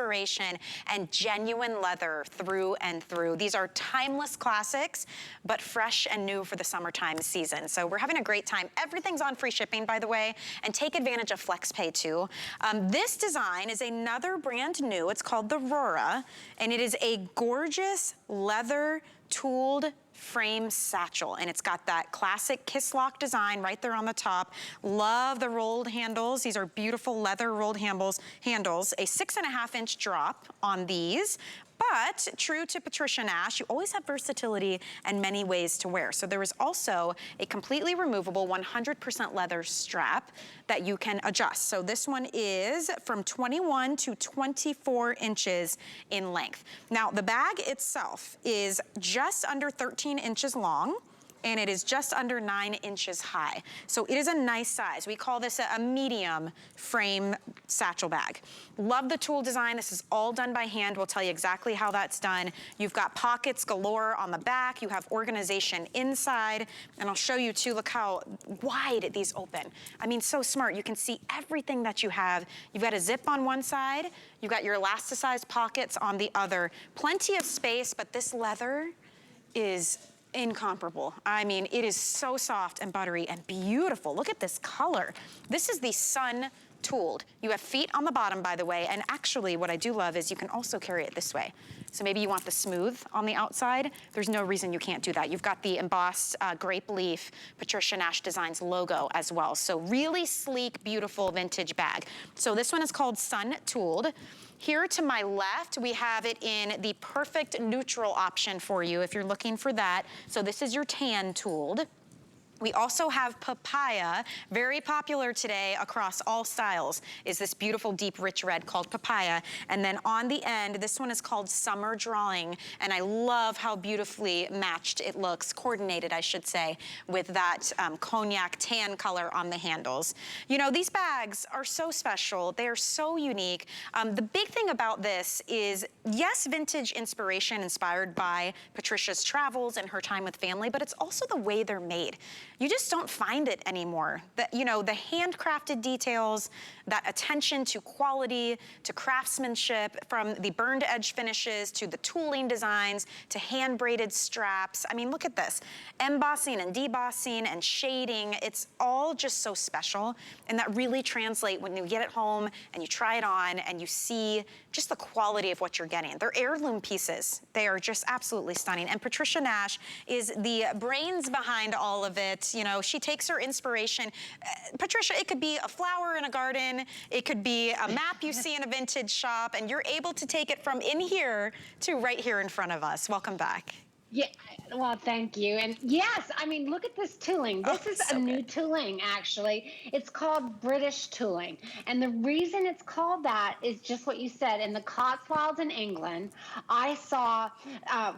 inspiration and genuine leather through and through. These are timeless classics, but fresh and new for the summertime season. So we're having a great time. Everything's on free shipping, by the way, and take advantage of FlexPay too. This design is another brand new. It's called the Rora, and it is a gorgeous leather tooled frame satchel, and it's got that classic kiss lock design right there on the top. Love the rolled handles. These are beautiful leather rolled handles. A 6.5-inch drop on these. But true to Patricia Nash, you always have versatility and many ways to wear. So there is also a completely removable 100% leather strap that you can adjust. So this one is from 21 to 24 inches in length. Now the bag itself is just under 13 inches long, and it is just under 9 inches high. So it is a nice size. We call this a medium frame satchel bag. Love the tool design. This is all done by hand. We'll tell you exactly how that's done. You've got pockets galore on the back. You have organization inside. And I'll show you too, look how wide these open. I mean, so smart. You can see everything that you have. You've got a zip on one side. You've got your elasticized pockets on the other. Plenty of space, but this leather is incomparable. I mean, it is so soft and buttery and beautiful. Look at this color. This is the sun tooled. You have feet on the bottom, by the way, and actually what I do love is you can also carry it this way. So maybe you want the smooth on the outside. There's no reason you can't do that. You've got the embossed grape leaf Patricia Nash Designs logo as well. So really sleek, beautiful vintage bag. So this one is called Sun Tooled. Here to my left, we have it in the perfect neutral option for you if you're looking for that. So this is your tan tooled. We also have papaya, very popular today across all styles, is this beautiful deep rich red called papaya. And then on the end, this one is called summer drawing. And I love how beautifully matched it looks, coordinated I should say, with that cognac tan color on the handles. You know, these bags are so special. They are so unique. The big thing about this is, yes, vintage inspiration inspired by Patricia's travels and her time with family, but it's also the way they're made. You just don't find it anymore. You know, the handcrafted details, that attention to quality, to craftsmanship, from the burned edge finishes to the tooling designs to hand braided straps. I mean, look at this. Embossing and debossing and shading. It's all just so special. And that really translates when you get it home and you try it on and you see just the quality of what you're getting. They're heirloom pieces. They are just absolutely stunning. And Patricia Nash is the brains behind all of it. You know, she takes her inspiration. Patricia, it could be a flower in a garden. It could be a map you see in a vintage shop, and you're able to take it from in here to right here in front of us. Welcome back. Yeah, well, thank you. And yes, I mean, look at this tooling. This is so a new tooling, actually. It's called British tooling. And the reason it's called that is just what you said. In the Cotswolds in England, I saw,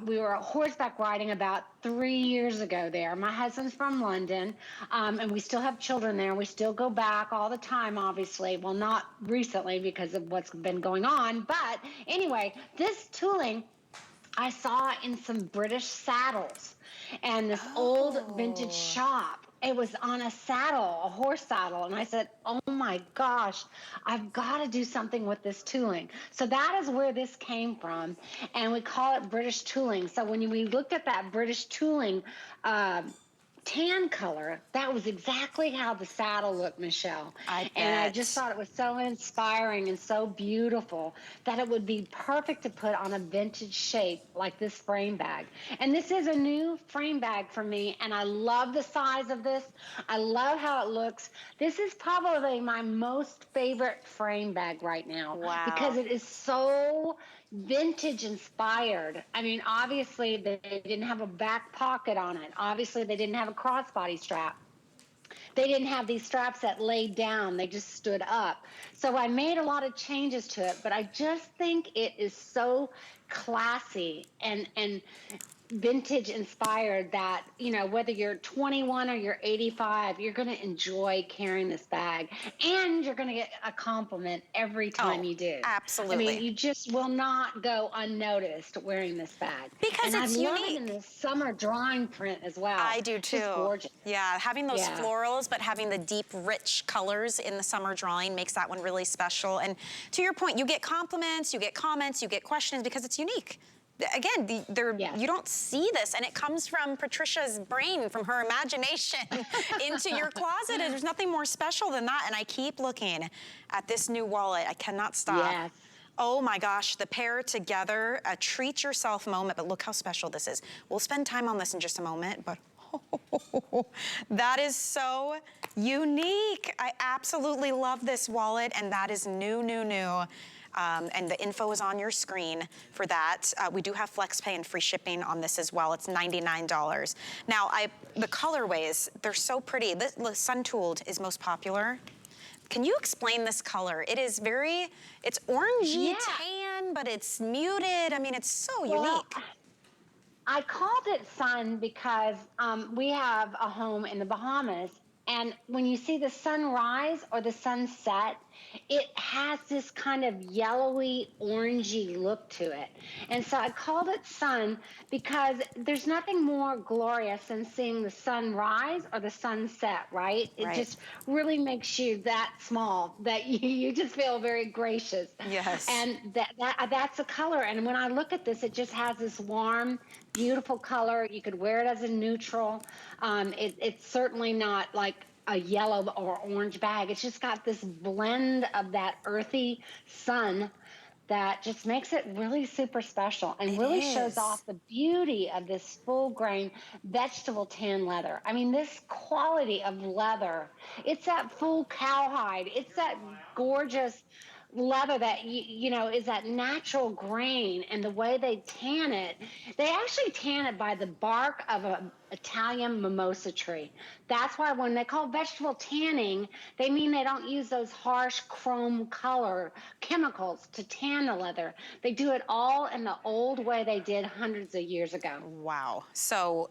we were horseback riding about 3 years ago there. My husband's from London, and we still have children there. We still go back all the time, obviously. Well, not recently because of what's been going on. But anyway, this tooling I saw in some British saddles, and this old vintage shop. It was on a saddle, a horse saddle, and I said, oh my gosh, I've got to do something with this tooling. So that is where this came from, and we call it British tooling. So when we looked at that British tooling tan color, that was exactly how the saddle looked, Michelle. And I just thought it was so inspiring and so beautiful that it would be perfect to put on a vintage shape like this frame bag. And this is a new frame bag for me, and I love the size of this. I love how it looks. This is probably my most favorite frame bag right now. Wow. Because it is so vintage inspired. I mean, obviously they didn't have a back pocket on it. Obviously they didn't have a crossbody strap. They didn't have these straps that laid down. They just stood up. So I made a lot of changes to it, but I just think it is so classy and vintage inspired that, whether you're 21 or you're 85, you're going to enjoy carrying this bag, and you're going to get a compliment every time Oh, you do. I mean, absolutely. you just will not go unnoticed wearing this bag. Because And I it's love it in unique. the summer drawing print as well. I do It's just too. gorgeous. Yeah, having those Yeah. florals, but having the deep, rich colors in the summer drawing makes that one really special. And to your point, you get compliments, you get comments, you get questions because it's unique. Again, Yes. you don't see this, and it comes from Patricia's brain, from her imagination into your closet, and there's nothing more special than that. And I keep looking at this new wallet. I cannot stop. Yes. Oh my gosh, the pair together, a treat yourself moment, but look how special this is. We'll spend time on this in just a moment, but that is so unique. I absolutely love this wallet, and that is new, new, new. And the info is on your screen for that. We do have FlexPay and free shipping on this as well. It's $99. Now, the colorways, they're so pretty. The sun-tooled is most popular. Can you explain this color? It is it's orangey tan, but it's muted. I mean, it's so unique. I called it sun because we have a home in the Bahamas, and when you see the sun rise or the sun set, it has this kind of yellowy, orangey look to it. And so I called it sun because there's nothing more glorious than seeing the sun rise or the sun set, right? It just really makes you that small that you just feel very gracious. Yes. And that's a color. And when I look at this, it just has this warm, beautiful color. You could wear it as a neutral. It's certainly not like a yellow or orange bag. It's just got this blend of that earthy sun that just makes it really super special and really shows off the beauty of this full grain vegetable tan leather. I mean, this quality of leather, it's that full cowhide. It's that gorgeous leather that is that natural grain, and the way they tan it, they actually tan it by the bark of an Italian mimosa tree. That's why when they call vegetable tanning, they mean they don't use those harsh chrome color chemicals to tan the leather. They do it all in the old way they did hundreds of years ago. Wow. So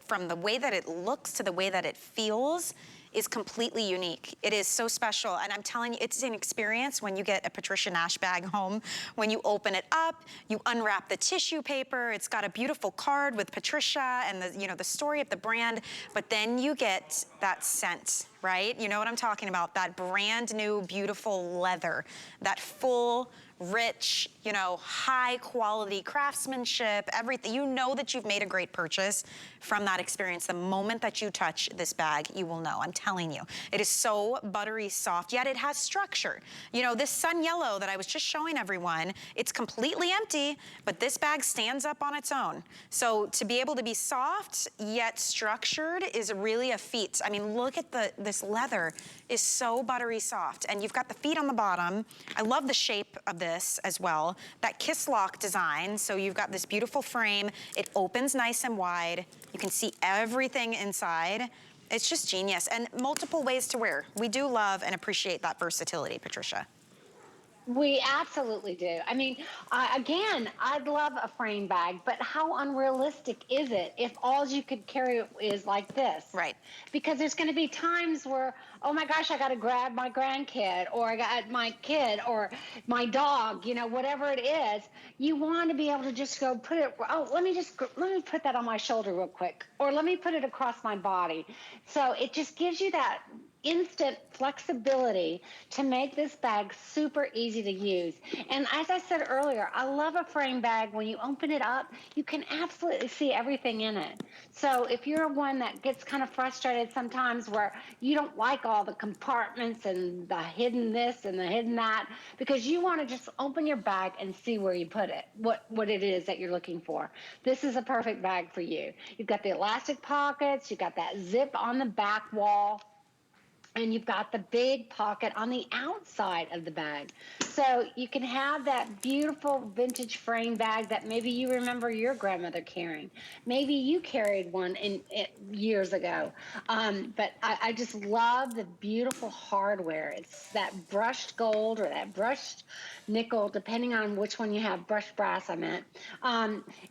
from the way that it looks to the way that it feels is completely unique. It is so special, and I'm telling you, it's an experience when you get a Patricia Nash bag home. When you open it up, you unwrap the tissue paper, it's got a beautiful card with Patricia and the story of the brand, but then you get that scent, right? You know what I'm talking about, that brand new, beautiful leather, that full, rich, high quality craftsmanship, everything. You know that you've made a great purchase from that experience. The moment that you touch this bag, you will know. I'm telling you. It is so buttery soft, yet it has structure. This sun yellow that I was just showing everyone, it's completely empty, but this bag stands up on its own. So to be able to be soft yet structured is really a feat. I mean, look at this leather is so buttery soft, and you've got the feet on the bottom. I love the shape of this as well. That kiss lock design, so you've got this beautiful frame. It opens nice and wide. You can see everything inside. It's just genius, and multiple ways to wear. We do love and appreciate that versatility, Patricia. We absolutely do. I mean, again, I'd love a frame bag, but how unrealistic is it if all you could carry is like this? Right. Because there's going to be times where, oh my gosh, I got to grab my grandkid, or I got my kid, or my dog, whatever it is. You want to be able to just go put it, let me put that on my shoulder real quick, or let me put it across my body. So it just gives you that instant flexibility to make this bag super easy to use. And as I said earlier, I love a frame bag. When you open it up, you can absolutely see everything in it. So if you're one that gets kind of frustrated sometimes where you don't like all the compartments and the hidden this and the hidden that, because you want to just open your bag and see where you put it, what it is that you're looking for, this is a perfect bag for you. You've got the elastic pockets, you've got that zip on the back wall. And you've got the big pocket on the outside of the bag. So you can have that beautiful vintage frame bag that maybe you remember your grandmother carrying. Maybe you carried one years ago. But I just love the beautiful hardware. It's that brushed gold or that brushed nickel, depending on which one you have, brushed brass I meant.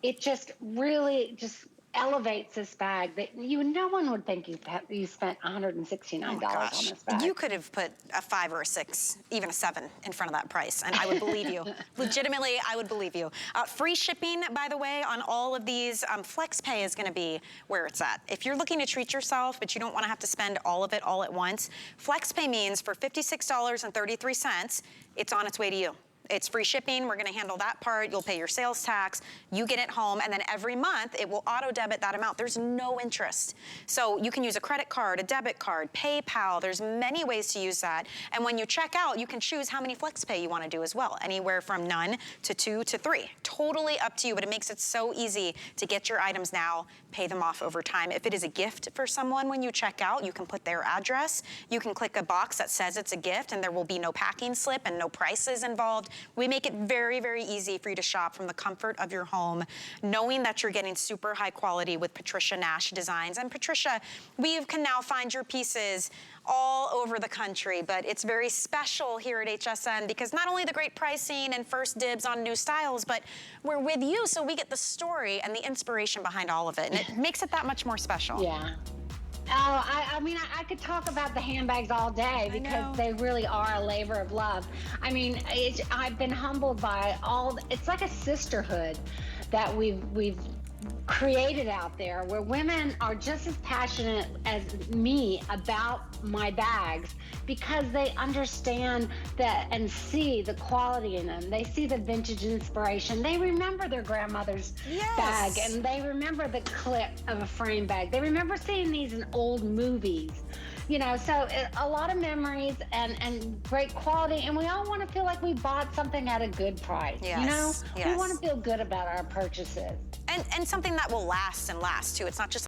It just really just elevates this bag that no one would think you spent $169 Oh my on gosh. this bag. You could have put a 5 or a 6, even a 7 in front of that price, and I would believe you. Legitimately, I would believe you. Free shipping, by the way, on all of these. FlexPay is gonna be where it's at. If you're looking to treat yourself, but you don't wanna have to spend all of it all at once, FlexPay means for $56.33, it's on its way to you. It's free shipping. We're gonna handle that part. You'll pay your sales tax. You get it home, and then every month it will auto debit that amount. There's no interest. So you can use a credit card, a debit card, PayPal. There's many ways to use that. And when you check out, you can choose how many FlexPay you wanna do as well. Anywhere from none to 2 to 3. Totally up to you, but it makes it so easy to get your items now, pay them off over time. If it is a gift for someone when you check out, you can put their address. You can click a box that says it's a gift, and there will be no packing slip and no prices involved. We make it very, very easy for you to shop from the comfort of your home, knowing that you're getting super high quality with Patricia Nash Designs. And Patricia, we can now find your pieces all over the country, but it's very special here at HSN because not only the great pricing and first dibs on new styles, but we're with you, so we get the story and the inspiration behind all of it, and it makes it that much more special. Yeah. Oh, I mean, I could talk about the handbags all day because they really are a labor of love. I mean, I've been humbled by it's like a sisterhood that we've created out there where women are just as passionate as me about my bags because they understand that and see the quality in them. They see the vintage inspiration. They remember their grandmother's bag, and they remember the clip of a frame bag. They remember seeing these in old movies. You know, so a lot of memories and great quality, and we all want to feel like we bought something at a good price. Yes, you know, yes. we want to feel good about our purchases. And something that will last and last too. It's not just